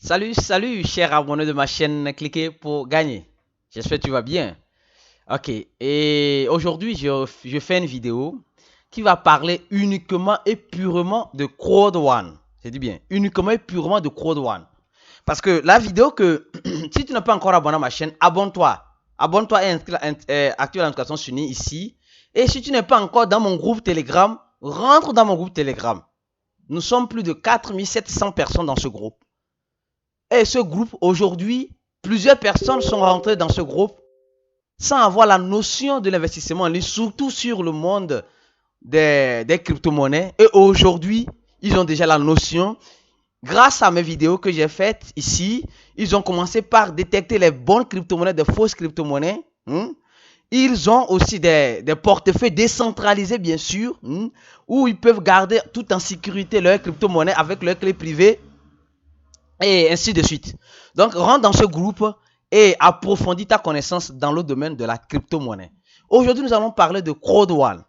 Salut, cher abonné de ma chaîne, cliquez pour gagner. J'espère que tu vas bien. Ok, et aujourd'hui, je fais une vidéo qui va parler uniquement et purement de Crowd One. J'ai dit bien, uniquement et purement de Crowd One. Parce que la vidéo que, si tu n'es pas encore abonné à ma chaîne, abonne-toi. Abonne-toi et active la notification Sunny ici. Et si tu n'es pas encore dans mon groupe Telegram, rentre dans mon groupe Telegram. Nous sommes plus de 4700 personnes dans ce groupe. Et ce groupe, aujourd'hui, plusieurs personnes sont rentrées dans ce groupe sans avoir la notion de l'investissement en ligne, surtout sur le monde des crypto-monnaies. Et aujourd'hui, ils ont déjà la notion. Grâce à mes vidéos que j'ai faites ici, ils ont commencé par détecter les bonnes crypto-monnaies, des fausses crypto-monnaies. Ils ont aussi des portefeuilles décentralisés, bien sûr, où ils peuvent garder tout en sécurité leur crypto-monnaie avec leur clé privée. Et ainsi de suite. Donc, rentre dans ce groupe et approfondis ta connaissance dans le domaine de la crypto-monnaie. Aujourd'hui, nous allons parler de Crowd One.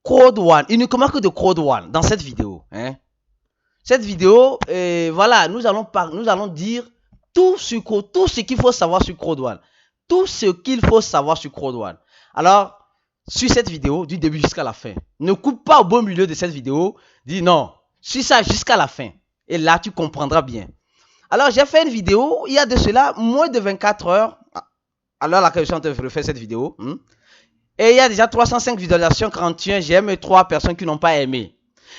Crowd One, uniquement que de Crowd One dans cette vidéo. Cette vidéo, voilà, nous allons dire tout ce qu'il faut savoir sur Crowd One. Tout ce qu'il faut savoir sur Crowd One. Alors, suis cette vidéo du début jusqu'à la fin. Ne coupe pas au beau milieu de cette vidéo. Dis non, suis ça jusqu'à la fin. Et là, tu comprendras bien. Alors, j'ai fait une vidéo, il y a de cela moins de 24 heures, alors laquelle je suis en train de refaire cette vidéo. Et il y a déjà 305 visualisations, 41 j'aime et 3 personnes qui n'ont pas aimé.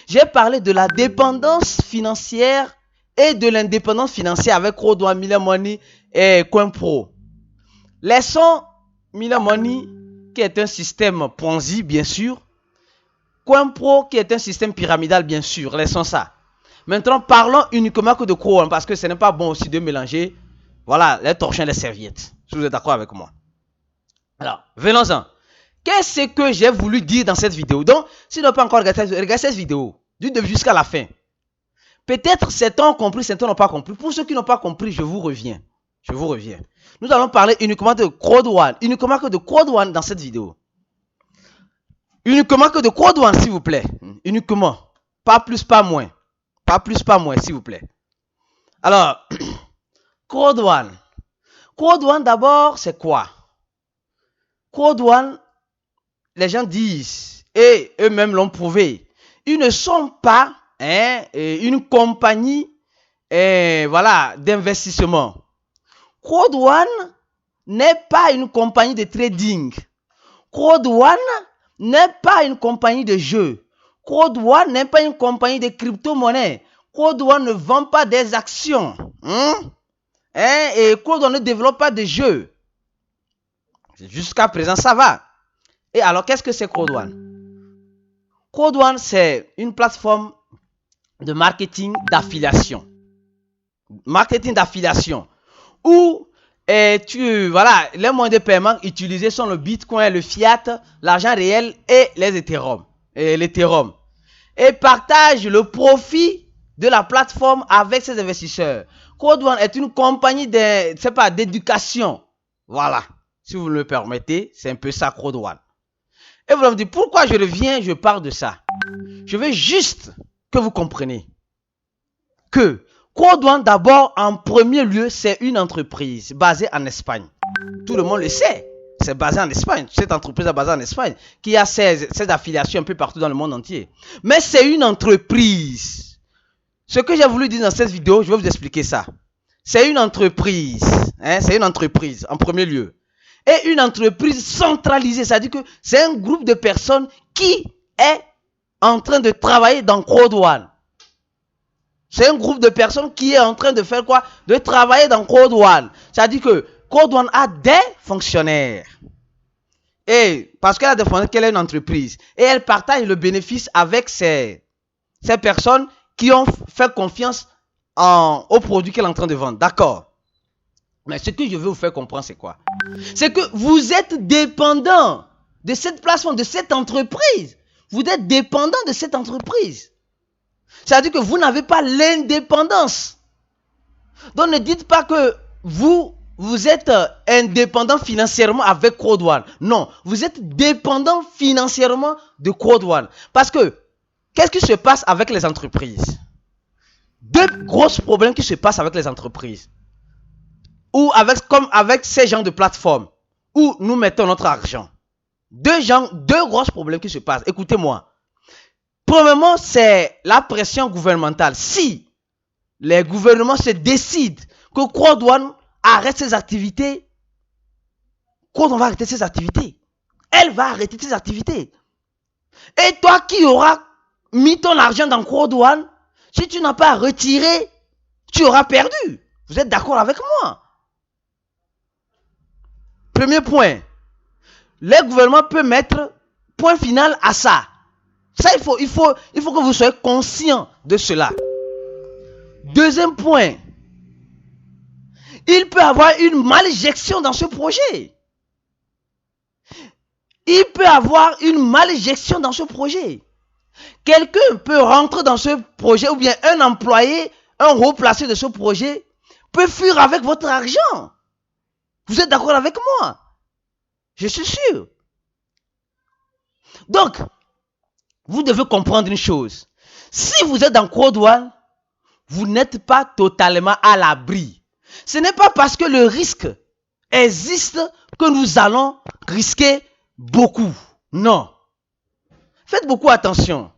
J'ai parlé de la dépendance financière et de l'indépendance financière avec Crowd One, Miller Money et CoinPro. Laissons Miller Money, qui est un système Ponzi, bien sûr. CoinPro, qui est un système pyramidal, bien sûr. Laissons ça. Maintenant, parlons uniquement que de Crowd One parce que ce n'est pas bon aussi de mélanger, voilà, les torchons et les serviettes. Si vous êtes d'accord avec moi. Alors, venons-en. Qu'est-ce que j'ai voulu dire dans cette vidéo? Donc, si vous n'avez pas encore regardé cette vidéo, du début jusqu'à la fin. Peut-être certains ont compris, certains n'ont pas compris. Pour ceux qui n'ont pas compris, je vous reviens. Nous allons parler uniquement de Crowd One. Uniquement que de Crowd One dans cette vidéo. Uniquement que de Crowd One, s'il vous plaît. Uniquement. Pas plus, pas moins. Pas plus, pas moins, s'il vous plaît. Alors, Crowd One. Crowd One, d'abord, c'est quoi? Crowd One, les gens disent, et eux-mêmes l'ont prouvé, ils ne sont pas une compagnie voilà, d'investissement. Crowd One n'est pas une compagnie de trading. Crowd One n'est pas une compagnie de jeu. Crowd One n'est pas une compagnie de crypto-monnaie. Crowd One ne vend pas des actions. Et Crowd One ne développe pas de jeux. Jusqu'à présent, ça va. Et alors, qu'est-ce que c'est Crowd One? Crowd One, c'est une plateforme de marketing d'affiliation. Marketing d'affiliation. Où voilà, les moyens de paiement utilisés sont le Bitcoin, le Fiat, l'argent réel et les Ethereum. Et partage le profit de la plateforme avec ses investisseurs. Crowd One est une compagnie d'éducation. Voilà. Si vous me permettez, c'est un peu ça, Crowd One. Et vous allez me dire, pourquoi je parle de ça? Je veux juste que vous compreniez que Crowd One, d'abord, en premier lieu, c'est une entreprise basée en Espagne. Tout le monde le sait. C'est basé en Espagne. Cette entreprise est basée en Espagne qui a ses affiliations un peu partout dans le monde entier. Mais c'est une entreprise. Ce que j'ai voulu dire dans cette vidéo, je vais vous expliquer ça. C'est une entreprise. C'est une entreprise en premier lieu. Et une entreprise centralisée. C'est-à-dire que c'est un groupe de personnes qui est en train de travailler dans Crowd One. C'est un groupe de personnes qui est en train de faire quoi? De travailler dans Crowd One. C'est-à-dire que Crowd One a des fonctionnaires. Et parce qu'elle a des fonctionnaires, qu'elle est une entreprise. Et elle partage le bénéfice avec ces personnes qui ont fait confiance au produit qu'elle est en train de vendre. D'accord. Mais ce que je veux vous faire comprendre, c'est quoi? C'est que vous êtes dépendant de cette plateforme, de cette entreprise. Vous êtes dépendant de cette entreprise. C'est-à-dire que vous n'avez pas l'indépendance. Donc ne dites pas que vous êtes indépendant financièrement avec Crowd One. Non, vous êtes dépendant financièrement de Crowd One. Parce que, qu'est-ce qui se passe avec les entreprises? Deux gros problèmes qui se passent avec les entreprises. Ou avec ces gens de plateformes où nous mettons notre argent. Deux gros problèmes qui se passent. Écoutez-moi. Premièrement, c'est la pression gouvernementale. Si les gouvernements se décident que Croix-Douane arrête ses activités, Croix-Douane va arrêter ses activités. Elle va arrêter ses activités. Et toi qui auras mis ton argent dans Croix-Douane, si tu n'as pas retiré, tu auras perdu. Vous êtes d'accord avec moi? Premier point. Les gouvernements peuvent mettre point final à ça. Ça, il faut que vous soyez conscient de cela. Deuxième point. Il peut y avoir une maléjection dans ce projet. Il peut y avoir une maléjection dans ce projet. Quelqu'un peut rentrer dans ce projet ou bien un employé, un haut placé de ce projet peut fuir avec votre argent. Vous êtes d'accord avec moi? Je suis sûr. Donc, vous devez comprendre une chose. Si vous êtes dans Croix-Douane, vous n'êtes pas totalement à l'abri. Ce n'est pas parce que le risque existe que nous allons risquer beaucoup. Non. Faites beaucoup attention.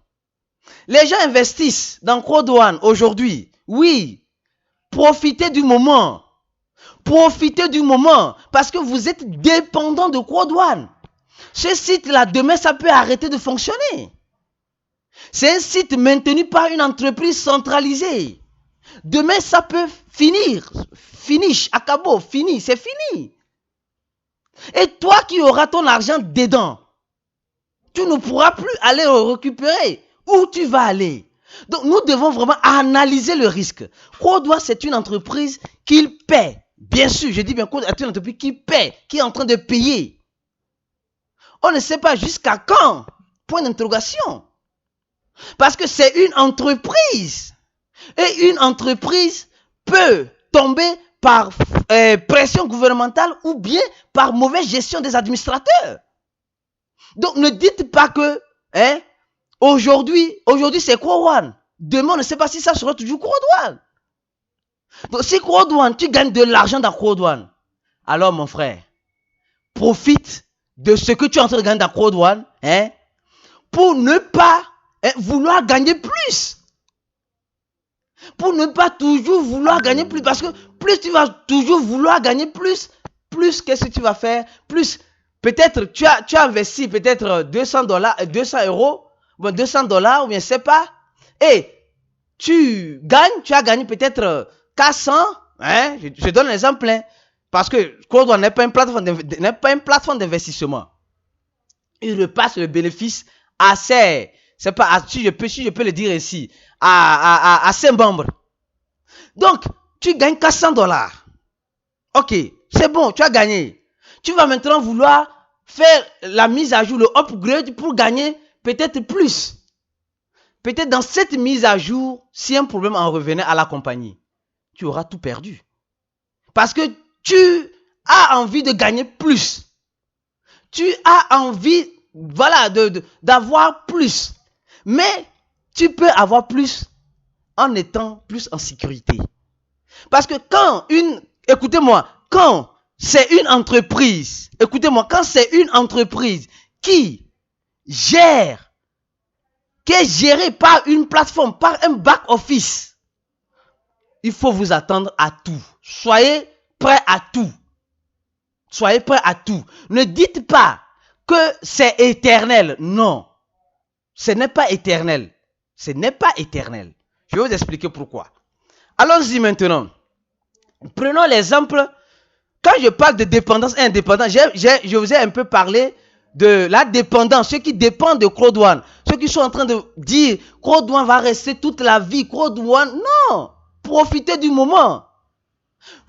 Les gens investissent dans Croix-Douane aujourd'hui. Oui. Profitez du moment. Profitez du moment. Parce que vous êtes dépendant de Croix-Douane. Ce site-là, demain, ça peut arrêter de fonctionner. C'est un site maintenu par une entreprise centralisée. Demain, ça peut finir. Finish, acabo, fini, c'est fini. Et toi qui auras ton argent dedans, tu ne pourras plus aller le récupérer. Où tu vas aller? Donc, nous devons vraiment analyser le risque. Croix-Douane, c'est une entreprise qui paie. Bien sûr, je dis bien Croix-Douane, c'est une entreprise qui paie, qui est en train de payer. On ne sait pas jusqu'à quand. Point d'interrogation. Parce que c'est une entreprise. Et une entreprise peut tomber par pression gouvernementale ou bien par mauvaise gestion des administrateurs. Donc ne dites pas que aujourd'hui c'est Croix-Douane. Demain on ne sait pas si ça sera toujours Croix-Douane. Donc si Croix-Douane, tu gagnes de l'argent dans Croix-Douane, alors mon frère, profite de ce que tu es en train de gagner dans Croix-Douane pour ne pas vouloir gagner plus. Pour ne pas toujours vouloir gagner plus. Parce que plus tu vas toujours vouloir gagner plus qu'est-ce que tu vas faire? Plus, peut-être, tu as investi peut-être 200 euros, bon, $200, ou bien je sais pas. Et tu as gagné peut-être 400, je donne un exemple, parce que Croix-Douane n'est pas une plateforme d'investissement. Il repasse le bénéfice assez, c'est pas, si je peux le dire ici, à 5 membres. Donc, tu gagnes $400. Ok, c'est bon, tu as gagné. Tu vas maintenant vouloir faire la mise à jour, le upgrade pour gagner peut-être plus. Peut-être dans cette mise à jour, si un problème en revenait à la compagnie, tu auras tout perdu. Parce que tu as envie de gagner plus. Tu as envie, voilà, d'avoir plus. Mais tu peux avoir plus en étant plus en sécurité. Parce que écoutez-moi, quand c'est une entreprise, quand c'est une entreprise qui est gérée par une plateforme, par un back-office, il faut vous attendre à tout. Soyez prêts à tout. Soyez prêts à tout. Ne dites pas que c'est éternel. Non. Ce n'est pas éternel. Ce n'est pas éternel. Je vais vous expliquer pourquoi. Allons-y maintenant. Prenons l'exemple. Quand je parle de dépendance et indépendance, je vous ai un peu parlé de la dépendance. Ceux qui dépendent de Croix-Douane. Ceux qui sont en train de dire Croix-Douane va rester toute la vie. Croix-Douane, non. Profitez du moment.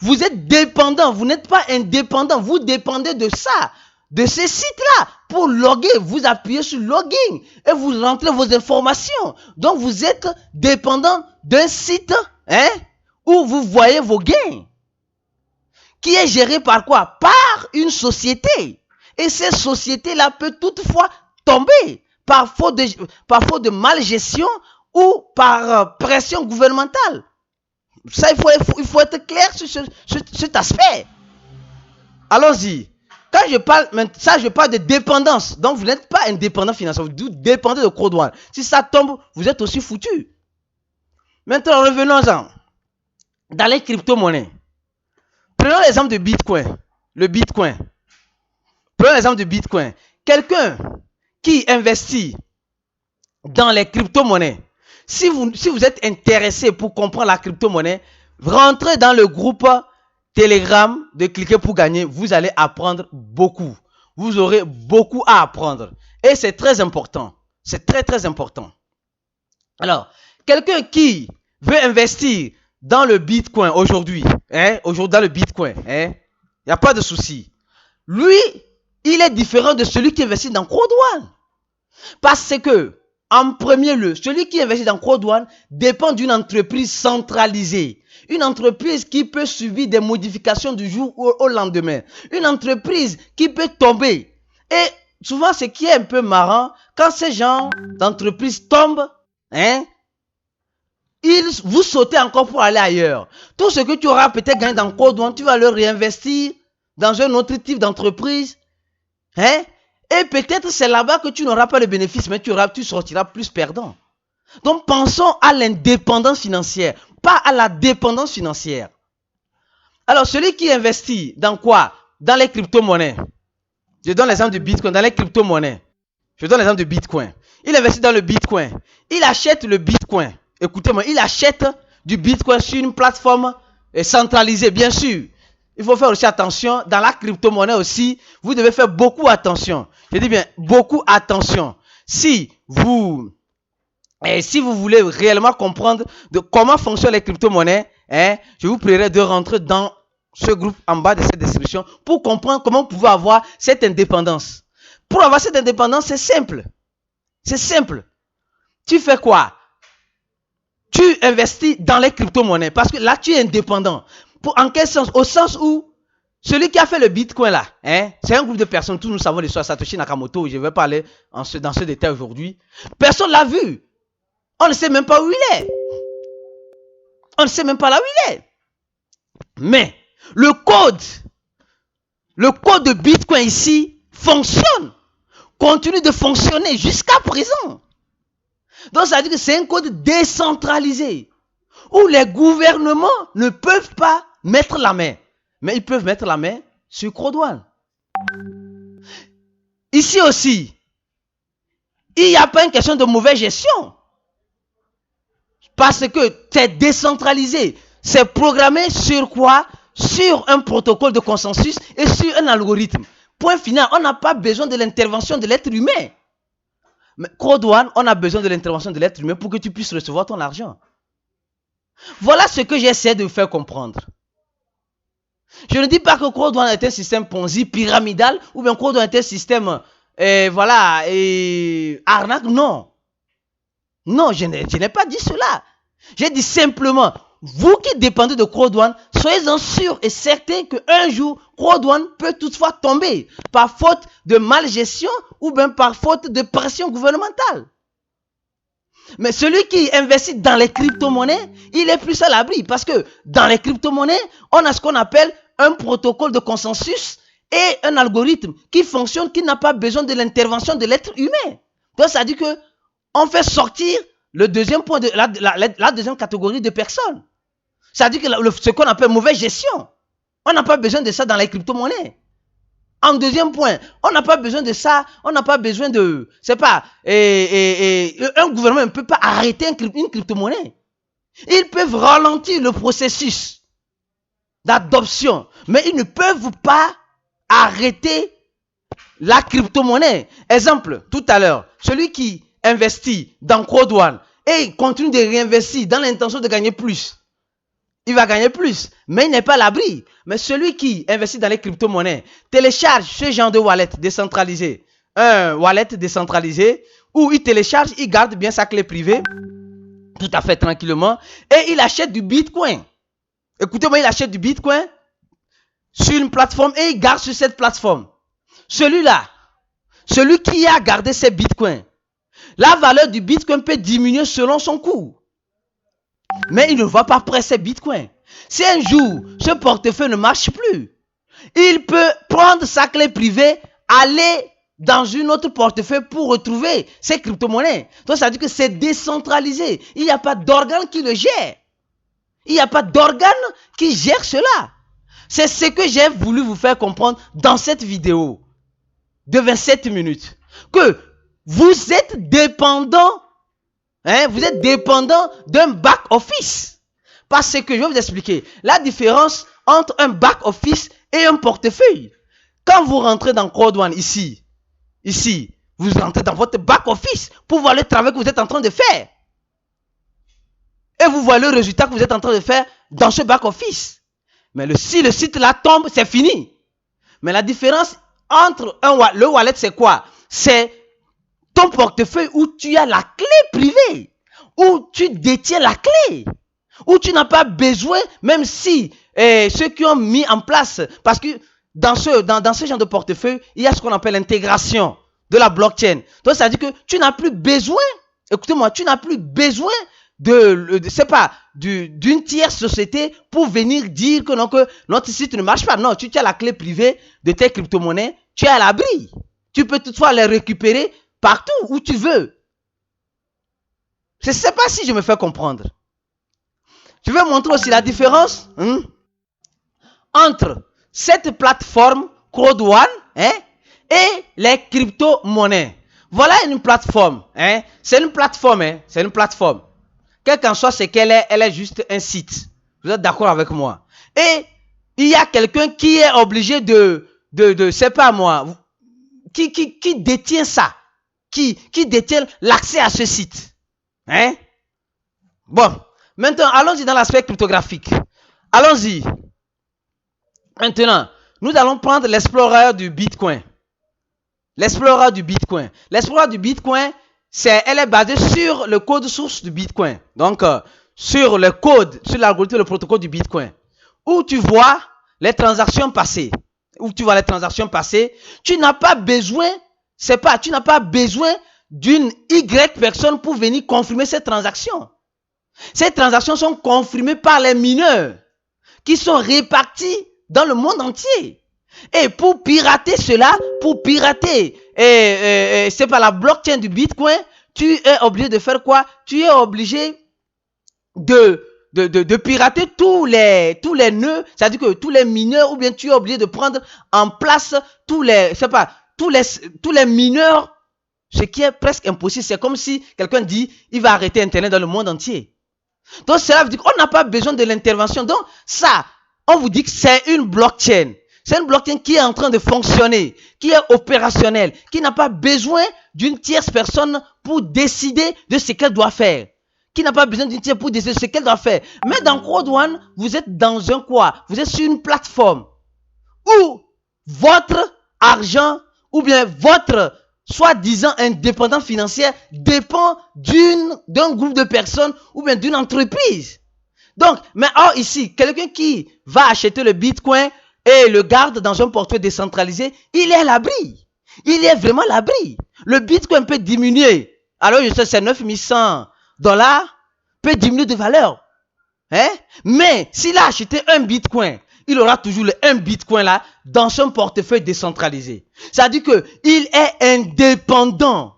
Vous êtes dépendant. Vous n'êtes pas indépendant. Vous dépendez de ça. De ces sites-là, pour loguer, vous appuyez sur login et vous rentrez vos informations. Donc, vous êtes dépendant d'un site où vous voyez vos gains. Qui est géré par quoi? Par une société. Et cette société-là peut toutefois tomber par faute de malgestion ou par pression gouvernementale. Ça, il faut être clair sur cet aspect. Allons-y. Quand je parle, ça, je parle de dépendance. Donc, vous n'êtes pas indépendant financièrement. Vous dépendez de Codeone. Si ça tombe, vous êtes aussi foutu. Maintenant, revenons-en. Dans les crypto-monnaies. Prenons l'exemple de Bitcoin. Le Bitcoin. Prenons l'exemple de Bitcoin. Quelqu'un qui investit dans les crypto-monnaies. Si vous êtes intéressé pour comprendre la crypto-monnaie, rentrez dans le groupe Telegram de Cliquer pour gagner. Vous allez apprendre beaucoup. Vous aurez beaucoup à apprendre. Et c'est très important. C'est très, très important. Alors, quelqu'un qui veut investir dans le Bitcoin aujourd'hui, dans le Bitcoin, il n'y a pas de souci. Lui, il est différent de celui qui investit dans Codeone. Parce que, en premier lieu, celui qui investit dans Codeone dépend d'une entreprise centralisée. Une entreprise qui peut subir des modifications du jour au lendemain. Une entreprise qui peut tomber. Et souvent, ce qui est un peu marrant, quand ces gens d'entreprise tombent, vous sautez encore pour aller ailleurs. Tout ce que tu auras peut-être gagné dans Codeone, tu vas le réinvestir dans un autre type d'entreprise. Et peut-être c'est là-bas que tu n'auras pas le bénéfice, mais tu sortiras plus perdant. Donc pensons à l'indépendance financière, pas à la dépendance financière. Alors celui qui investit dans quoi? Dans les crypto-monnaies. Je donne l'exemple du Bitcoin, dans les crypto-monnaies. Je donne l'exemple du Bitcoin. Il investit dans le Bitcoin. Il achète le Bitcoin. Écoutez-moi, il achète du Bitcoin sur une plateforme centralisée, bien sûr. Il faut faire aussi attention. Dans la crypto-monnaie aussi, vous devez faire beaucoup attention. Je dis bien, beaucoup attention. Si vous voulez réellement comprendre de comment fonctionnent les crypto-monnaies, je vous prierai de rentrer dans ce groupe en bas de cette description pour comprendre comment vous pouvez avoir cette indépendance. Pour avoir cette indépendance, c'est simple. C'est simple. Tu fais quoi? Tu investis dans les crypto-monnaies parce que là, tu es indépendant. En quel sens? Au sens où celui qui a fait le Bitcoin là, c'est un groupe de personnes, tous nous savons l'histoire Satoshi Nakamoto, je vais parler dans ce détail aujourd'hui. Personne ne l'a vu. On ne sait même pas où il est. On ne sait même pas là où il est. Mais le code de Bitcoin ici fonctionne, continue de fonctionner jusqu'à présent. Donc ça veut dire que c'est un code décentralisé où les gouvernements ne peuvent pas mettre la main. Mais ils peuvent mettre la main sur Codeone. Ici aussi, il n'y a pas une question de mauvaise gestion. Parce que c'est décentralisé. C'est programmé sur quoi? Sur un protocole de consensus et sur un algorithme. Point final, on n'a pas besoin de l'intervention de l'être humain. Mais Codeone, on a besoin de l'intervention de l'être humain pour que tu puisses recevoir ton argent. Voilà ce que j'essaie de vous faire comprendre. Je ne dis pas que Codeone est un système Ponzi pyramidal ou bien Codeone est un système arnaque. Non. Non, je n'ai pas dit cela. J'ai dit simplement, vous qui dépendez de Codeone, soyez-en sûrs et certains qu'un jour, Codeone peut toutefois tomber par faute de malgestion ou bien par faute de pression gouvernementale. Mais celui qui investit dans les crypto-monnaies, il est plus à l'abri parce que dans les crypto-monnaies, on a ce qu'on appelle un protocole de consensus et un algorithme qui fonctionne, qui n'a pas besoin de l'intervention de l'être humain. Donc ça dit que on fait sortir le deuxième point de la deuxième catégorie de personnes. Ça dit que ce qu'on appelle mauvaise gestion. On n'a pas besoin de ça dans les crypto-monnaies. En deuxième point, on n'a pas besoin de ça, on n'a pas besoin de, c'est pas, un gouvernement ne peut pas arrêter une crypto-monnaie. Ils peuvent ralentir le processus d'adoption, mais ils ne peuvent pas arrêter la crypto-monnaie. Exemple, tout à l'heure, celui qui investit dans Codeone et continue de réinvestir dans l'intention de gagner plus, il va gagner plus, mais il n'est pas à l'abri. Mais celui qui investit dans les crypto-monnaies télécharge ce genre de wallet décentralisé, un wallet décentralisé où il télécharge, il garde bien sa clé privée, tout à fait tranquillement, et il achète du Bitcoin. Écoutez-moi, il achète du Bitcoin sur une plateforme et il garde sur cette plateforme. Celui-là, celui qui a gardé ses Bitcoins, La valeur du Bitcoin peut diminuer selon son cours. Mais il ne va pas presser Bitcoin. Si un jour, ce portefeuille ne marche plus, il peut prendre sa clé privée, aller dans une autre portefeuille pour retrouver ces crypto-monnaies. Donc, ça veut dire que c'est décentralisé. Il n'y a pas d'organe qui le gère. Il n'y a pas d'organe qui gère cela. C'est ce que j'ai voulu vous faire comprendre dans cette vidéo de 27 minutes. Que vous êtes dépendant, vous êtes dépendant d'un back-office. Parce que je vais vous expliquer la différence entre un back-office et un portefeuille. Quand vous rentrez dans Code1 ici, vous rentrez dans votre back-office pour voir le travail que vous êtes en train de faire. Et vous voyez le résultat que vous êtes en train de faire dans ce back-office. Mais si le site là tombe, c'est fini. Mais la différence entre le wallet, c'est quoi? C'est ton portefeuille où tu as la clé privée, où tu détiens la clé, où tu n'as pas besoin, même si ceux qui ont mis en place, parce que dans ce genre de portefeuille, il y a ce qu'on appelle l'intégration de la blockchain. Donc, ça veut dire que tu n'as plus besoin, écoutez-moi, tu n'as plus besoin d'une tierce société pour venir dire que, non, que notre site ne marche pas. Non, tu as la clé privée de tes crypto-monnaies, tu es à l'abri. Tu peux toutefois les récupérer partout où tu veux. Je ne sais pas si je me fais comprendre. Je vais montrer aussi la différence entre cette plateforme Code1 et les crypto-monnaies. Voilà une plateforme. C'est une plateforme. C'est une plateforme. Quel qu'en soit ce qu'elle est, elle est juste un site. Vous êtes d'accord avec moi? Et il y a quelqu'un qui est obligé c'est pas moi, qui détient ça, qui détient l'accès à ce site. Bon, maintenant, allons-y dans l'aspect cryptographique. Allons-y. Maintenant, nous allons prendre l'explorer du Bitcoin. L'explorer du Bitcoin. L'explorer du Bitcoin, elle est basée sur le code source du Bitcoin. Donc, sur le code, sur l'algorithme, le protocole du Bitcoin. Où tu vois les transactions passées. Tu n'as pas besoin, tu n'as pas besoin d'une Y personne pour venir confirmer ces transactions. Ces transactions sont confirmées par les mineurs qui sont répartis dans le monde entier. Et pour pirater cela, c'est pas la blockchain du Bitcoin, tu es obligé de faire quoi? Tu es obligé de pirater tous les nœuds, c'est-à-dire que tous les mineurs, ou bien tu es obligé de prendre en place tous les mineurs, ce qui est presque impossible. C'est comme si quelqu'un dit, il va arrêter Internet dans le monde entier. Donc cela veut dire qu'on n'a pas besoin de l'intervention. Donc ça, on vous dit que c'est une blockchain. C'est une blockchain qui est en train de fonctionner, qui est opérationnelle, qui n'a pas besoin d'une tierce personne pour décider de ce qu'elle doit faire. Qui n'a pas besoin d'une tierce pour décider de ce qu'elle doit faire. Mais dans Code1, vous êtes dans un quoi? Vous êtes sur une plateforme où votre argent ou bien votre soi-disant indépendant financier dépend d'un groupe de personnes ou bien d'une entreprise. Donc, mais ici, quelqu'un qui va acheter le Bitcoin et le garde dans un portefeuille décentralisé, il est à l'abri. Il est vraiment à l'abri. Le Bitcoin peut diminuer. Alors, je sais, c'est 9100 $, peut diminuer de valeur. Mais s'il a acheté un Bitcoin, il aura toujours le 1 Bitcoin là dans son portefeuille décentralisé. Ça veut dire qu'il est indépendant.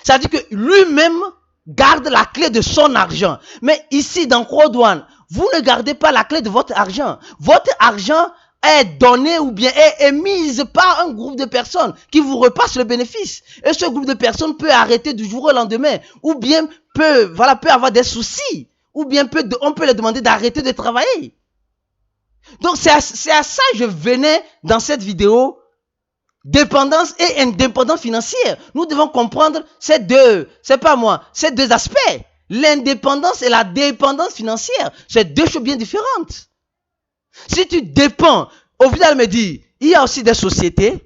Ça veut dire que lui-même garde la clé de son argent. Mais ici, dans Code1, vous ne gardez pas la clé de votre argent. Votre argent est donné ou bien est émise par un groupe de personnes qui vous repasse le bénéfice. Et ce groupe de personnes peut arrêter du jour au lendemain, ou bien peut avoir des soucis, ou bien on peut leur demander d'arrêter de travailler. Donc c'est à ça que je venais dans cette vidéo. Dépendance et indépendance financière. Nous devons comprendre ces deux aspects. L'indépendance et la dépendance financière. C'est deux choses bien différentes. Si tu dépends, au final me dit, il y a aussi des sociétés,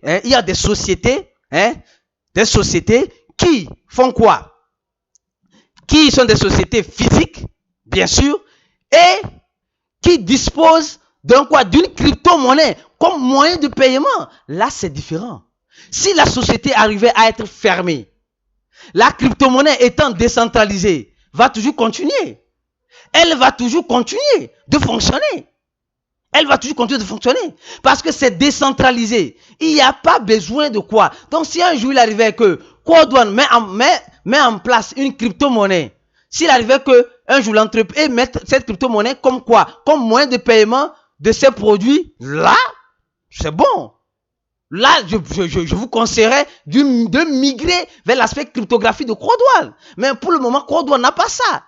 des sociétés qui font quoi? Qui sont des sociétés physiques, bien sûr, et qui disposent d'une crypto-monnaie comme moyen de paiement. Là, c'est différent. Si la société arrivait à être fermée, La crypto-monnaie étant décentralisée va toujours continuer. Elle va toujours continuer de fonctionner. Elle va toujours continuer de fonctionner. Parce que c'est décentralisé. Il n'y a pas besoin de quoi. Donc si un jour il arrivait que Code One met en place une crypto-monnaie, s'il arrivait que un jour l'entreprise mette cette crypto-monnaie comme quoi? Comme moyen de paiement de ses produits, là, c'est bon. Là, je vous conseillerais de migrer vers l'aspect cryptographie de Code One. Mais pour le moment, Code One n'a pas ça.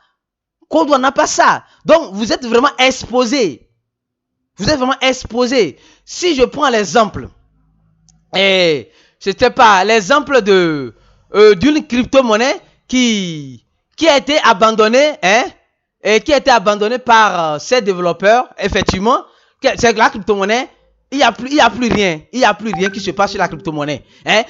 Code One n'a pas ça. Donc, vous êtes vraiment exposé. Vous êtes vraiment exposé. Si je prends l'exemple, c'était pas l'exemple d'une crypto-monnaie qui a été abandonnée, et qui a été abandonnée par ces développeurs, effectivement, c'est la crypto-monnaie. Il n'y a plus rien. Il n'y a plus rien qui se passe sur la crypto-monnaie.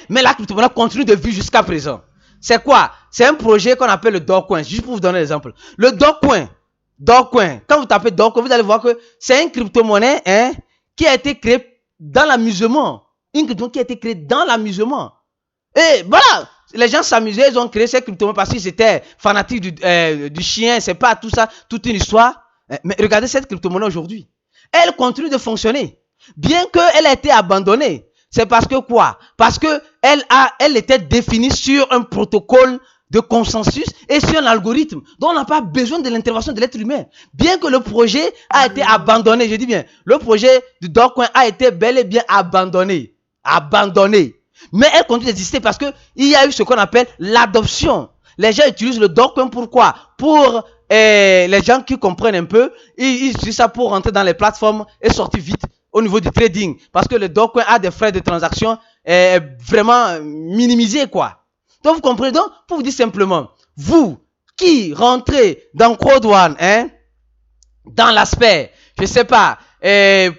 Mais la crypto-monnaie continue de vivre jusqu'à présent. C'est quoi? C'est un projet qu'on appelle le Dogecoin. Juste pour vous donner l'exemple. Le Dogecoin. Quand vous tapez Dogecoin, vous allez voir que c'est une crypto-monnaie qui a été créée dans l'amusement. Une crypto-monnaie qui a été créée dans l'amusement. Et voilà. Les gens s'amusaient, ils ont créé cette crypto-monnaie parce qu'ils étaient fanatiques du chien. C'est pas tout ça, toute une histoire. Mais regardez cette crypto-monnaie aujourd'hui. Elle continue de fonctionner. Bien qu'elle ait été abandonnée, c'est parce que quoi? Parce que elle était définie sur un protocole de consensus et sur un algorithme. Donc on n'a pas besoin de l'intervention de l'être humain. Bien que le projet a été abandonné, je dis bien, le projet du Dogecoin a été bel et bien abandonné. Mais elle continue d'exister parce que il y a eu ce qu'on appelle l'adoption. Les gens utilisent le Dogecoin pourquoi? Pour les gens qui comprennent un peu, ils utilisent ça pour rentrer dans les plateformes et sortir vite au niveau du trading. Parce que le Dogecoin a des frais de transaction vraiment minimisés, quoi. Donc, vous comprenez? Donc, pour vous dire simplement, vous qui rentrez dans Code One, dans l'aspect, je sais pas,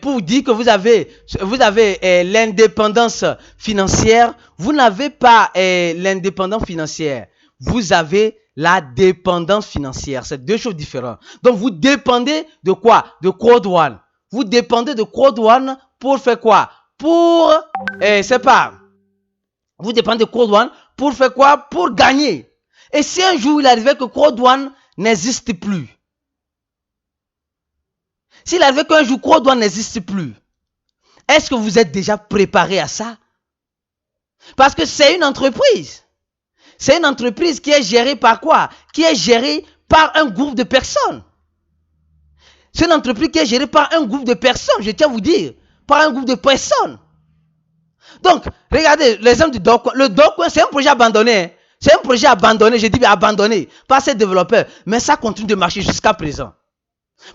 pour vous dire que vous avez l'indépendance financière, vous n'avez pas l'indépendance financière. Vous avez la dépendance financière. C'est deux choses différentes. Donc, vous dépendez de quoi? De Code One. Vous dépendez de Code One pour faire quoi? Pour, vous dépendez de Code One pour faire quoi? Pour gagner. Et si un jour il arrivait que Code One n'existe plus, s'il arrivait qu'un jour Code One n'existe plus, est-ce que vous êtes déjà préparé à ça? Parce que c'est une entreprise. C'est une entreprise qui est gérée par quoi? Qui est gérée par un groupe de personnes. C'est une entreprise qui est gérée par un groupe de personnes, je tiens à vous dire. Par un groupe de personnes. Donc, regardez l'exemple du Dogecoin. Le Dogecoin, c'est un projet abandonné. C'est un projet abandonné, je dis bien abandonné, par ces développeurs. Mais ça continue de marcher jusqu'à présent.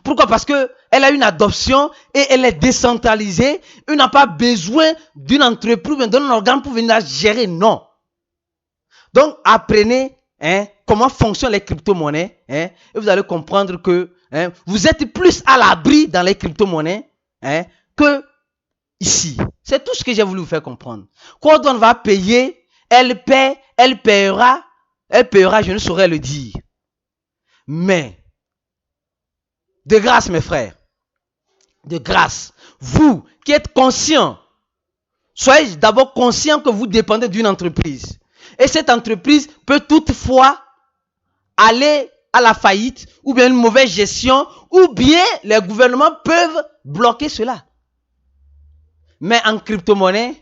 Pourquoi? Parce qu'elle a une adoption et elle est décentralisée. Elle n'a pas besoin d'une entreprise, d'un organe pour venir la gérer, non. Donc, apprenez comment fonctionnent les crypto-monnaies et vous allez comprendre que vous êtes plus à l'abri dans les crypto-monnaies que ici. C'est tout ce que j'ai voulu vous faire comprendre. Quand on va payer, elle paiera, je ne saurais le dire. Mais, de grâce mes frères, de grâce, vous qui êtes conscients, soyez d'abord conscients que vous dépendez d'une entreprise. Et cette entreprise peut toutefois aller à la faillite, ou bien une mauvaise gestion, ou bien les gouvernements peuvent bloquer cela. Mais en crypto-monnaie,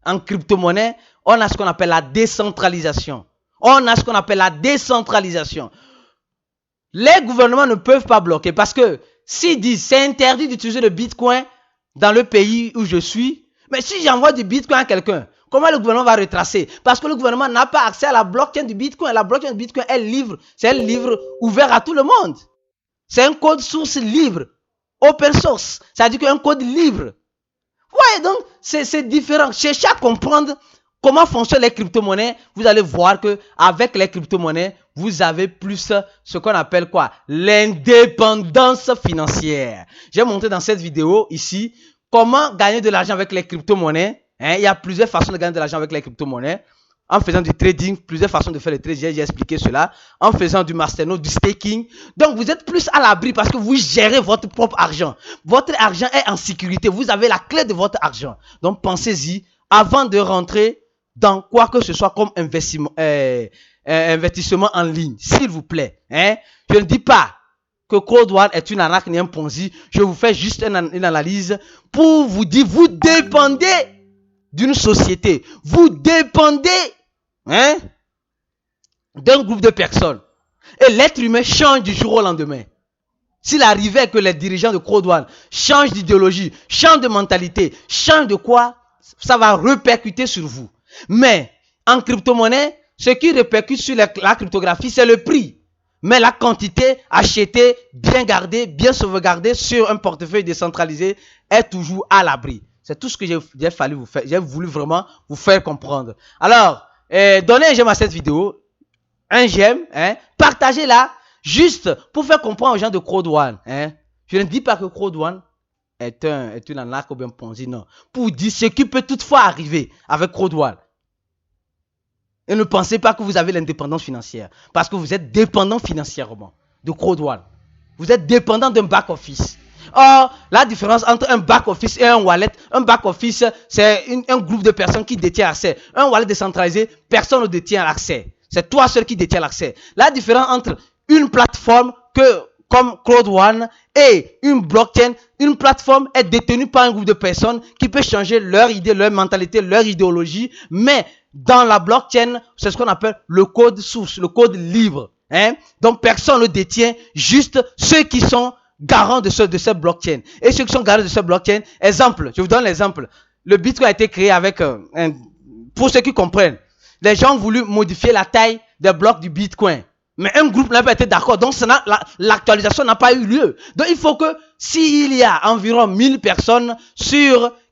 on a ce qu'on appelle la décentralisation. Les gouvernements ne peuvent pas bloquer parce que s'ils disent c'est interdit d'utiliser le Bitcoin dans le pays où je suis, mais si j'envoie du Bitcoin à quelqu'un, comment le gouvernement va retracer? Parce que le gouvernement n'a pas accès à la blockchain du Bitcoin. La blockchain du Bitcoin est libre. C'est un livre ouvert à tout le monde. C'est un code source libre. Open source. Ça veut dire qu'un code libre. Ouais, donc c'est différent. Cherchez à comprendre comment fonctionnent les crypto-monnaies. Vous allez voir que avec les crypto-monnaies, vous avez plus ce qu'on appelle quoi? L'indépendance financière. J'ai montré dans cette vidéo ici comment gagner de l'argent avec les crypto-monnaies. Il y a plusieurs façons de gagner de l'argent avec les crypto-monnaies. En faisant du trading, plusieurs façons de faire le trading, j'ai expliqué cela. En faisant du masternode, du staking. Donc, vous êtes plus à l'abri parce que vous gérez votre propre argent. Votre argent est en sécurité. Vous avez la clé de votre argent. Donc, pensez-y avant de rentrer dans quoi que ce soit comme investissement en ligne, s'il vous plaît. Hein? Je ne dis pas que Code One est une arnaque ni un Ponzi. Je vous fais juste une analyse pour vous dire, vous dépendez d'une société. Vous dépendez d'un groupe de personnes. Et l'être humain change du jour au lendemain. S'il arrivait que les dirigeants de Code One changent d'idéologie, changent de mentalité, changent de quoi, ça va répercuter sur vous. Mais en crypto-monnaie, ce qui répercute sur la cryptographie, c'est le prix. Mais la quantité achetée, bien gardée, bien sauvegardée sur un portefeuille décentralisé est toujours à l'abri. C'est tout ce que j'ai voulu vraiment vous faire comprendre. Alors, donnez un j'aime à cette vidéo, un j'aime, partagez-la, juste pour faire comprendre aux gens de Code One. Je ne dis pas que Code One est une arnaque ou bien Ponzi, non. Pour dire ce qui peut toutefois arriver avec Code One. Et ne pensez pas que vous avez l'indépendance financière. Parce que vous êtes dépendant financièrement de Code One. Vous êtes dépendant d'un back-office. Or, la différence entre un back-office et un wallet, un back-office, c'est un groupe de personnes qui détient l'accès. Un wallet décentralisé, personne ne détient l'accès. C'est toi seul qui détient l'accès. La différence entre une plateforme comme Code One et une blockchain, une plateforme est détenue par un groupe de personnes qui peut changer leur idée, leur mentalité, leur idéologie, mais dans la blockchain, c'est ce qu'on appelle le code source, le code libre. Donc personne ne le détient, juste ceux qui sont garants de cette blockchain. Et ceux qui sont garants de cette blockchain, exemple, je vous donne l'exemple. Le Bitcoin a été créé avec, pour ceux qui comprennent, les gens ont voulu modifier la taille des blocs du Bitcoin. Mais un groupe n'a pas été d'accord. Donc, l'actualisation n'a pas eu lieu. Donc, il faut que s'il y a environ 1000 personnes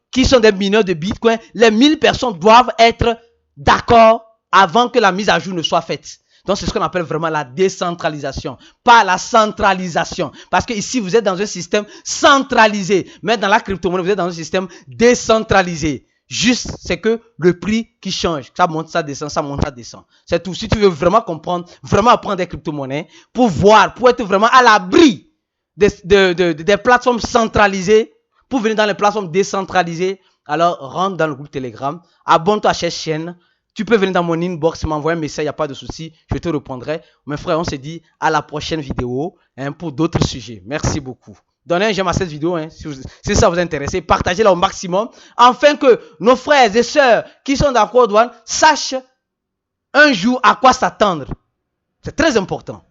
qui sont des mineurs de Bitcoin, les 1000 personnes doivent être d'accord avant que la mise à jour ne soit faite. Donc, c'est ce qu'on appelle vraiment la décentralisation, pas la centralisation. Parce que ici, vous êtes dans un système centralisé. Mais dans la crypto-monnaie, vous êtes dans un système décentralisé. Juste, c'est que le prix qui change. Ça monte, ça descend, ça monte, ça descend. C'est tout. Si tu veux vraiment comprendre, vraiment apprendre des crypto-monnaies, pour voir, pour être vraiment à l'abri des plateformes centralisées, pour venir dans les plateformes décentralisées, alors rentre dans le groupe Telegram, abonne-toi à cette chaîne. Tu peux venir dans mon inbox, m'envoyer un message, il n'y a pas de souci, je te répondrai. Mes frères, on se dit à la prochaine vidéo pour d'autres sujets. Merci beaucoup. Donnez un j'aime à cette vidéo si ça vous intéresse. Partagez-la au maximum afin que nos frères et sœurs qui sont dans Code One sachent un jour à quoi s'attendre. C'est très important.